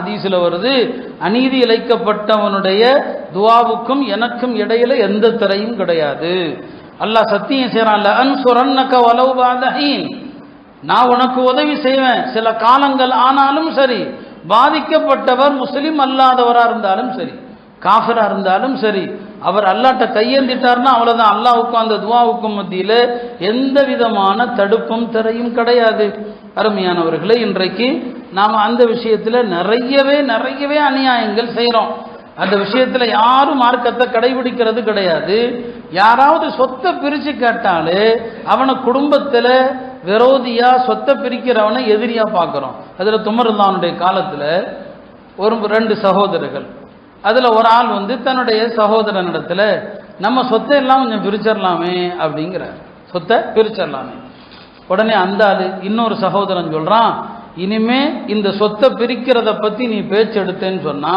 ஹதீஸ்ல வருது, அநீதி இழைக்கப்பட்டவனுடைய துஆவுக்கும் எனக்கும் இடையில எந்த திரையும் கிடையாது. அல்லாஹ் சத்தியம் செய்றான், லஅன்சுரன்னக வலவ் பஅத ஹீன், நான் உனக்கு உதவி செய்வேன் சில காலங்கள் ஆனாலும் சரி. பாதிக்கப்பட்டவர் முஸ்லிம் அல்லாதவரா இருந்தாலும் சரி, காஃபிரா இருந்தாலும் சரி, அவர் அல்லாஹ்ட்ட கையேந்திட்டார்னா அவ்வளவுதான். அல்லாஹ்வுக்கும் அந்த துஆவுக்கும் மத்தியில எந்த விதமான தடுப்பும் திரையும் கிடையாது. அருமையானவர்களே, இன்றைக்கு நாம் அந்த விஷயத்தில் நிறையவே அநியாயங்கள் செய்கிறோம். அந்த விஷயத்தில் யாரும் மார்க்கத்தை கடைபிடிக்கிறது கிடையாது. யாராவது சொத்தை பிரித்து கேட்டாலே அவனை குடும்பத்தில் விரோதியா சொத்தை பிரிக்கிறவனை எதிரியா பார்க்குறோம். அதில் துமருல்லானுடைய காலத்தில் ஒரு 2 சகோதரர்கள், அதில் ஒரு ஆள் தன்னுடைய சகோதரனிடத்தில் நம்ம சொத்தை எல்லாம் கொஞ்சம் பிரிச்சிடலாமே அப்படிங்கிறார். சொத்தை பிரிச்சிடலாமே. உடனே அந்த ஆள் இன்னொரு சகோதரன் சொல்றான், இனிமே இந்த சொத்தை பிரிக்கிறத பத்தி நீ பேச்சு எடுத்தேன்னு சொன்னா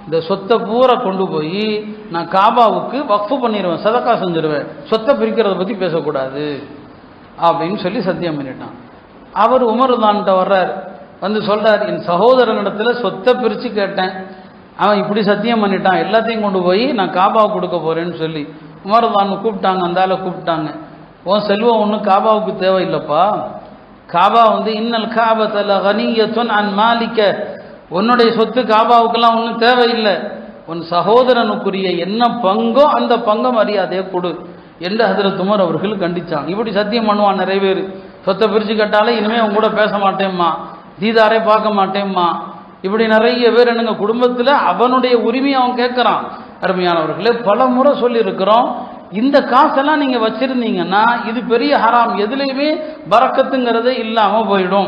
இந்த சொத்தை பூரா கொண்டு போய் நான் காபாவுக்கு வக்ஃபு பண்ணிடுவேன், சதக்கா செஞ்சிருவேன், சொத்தை பிரிக்கிறத பத்தி பேசக்கூடாது அப்படின்னு சொல்லி சத்தியம் பண்ணிட்டான். அவர் உமர்தான்கிட்ட வர்றார், சொல்றார், என் சகோதரனிடத்துல சொத்தை பிரிச்சு கேட்டேன், அவன் இப்படி சத்தியம் பண்ணிட்டான், எல்லாத்தையும் கொண்டு போய் நான் காபாவுக்கு கொடுக்க போறேன்னு சொல்லி. உமர்தான் கூப்பிட்டாங்க, அந்த ஆளை கூப்பிட்டாங்க. உன் செல்வம் ஒன்றும் காபாவுக்கு தேவையில்லைப்பா, காபா இன்னல் காபத்தல கனியத்துன் அன் மாலிக்க, உன்னுடைய சொத்து காபாவுக்கெல்லாம் ஒன்றும் தேவையில்லை, உன் சகோதரனுக்குரிய என்ன பங்கோ அந்த பங்கை மரியாதையை கொடு என்று ஹஜ்ரத் உமர் அவர்கள் கண்டிச்சாங்க. இப்படி சத்தியம் பண்ணுவான் நிறைய பேர், சொத்தை பிரித்து கேட்டாலே இனிமேல் அவங்க கூட பேச மாட்டேம்மா, தீதாரே பார்க்க மாட்டேம்மா, இப்படி நிறைய பேர் என்னங்க குடும்பத்தில் அவனுடைய உரிமையை அவன் கேட்குறான். அருமையானவர்களே, பல முறை சொல்லியிருக்கிறோம், இந்த காசெல்லாம் நீங்கள் வச்சிருந்தீங்கன்னா இது பெரிய ஹராம், எதுலேயுமே பரக்கத்துங்கிறதே இல்லாமல் போயிடும்.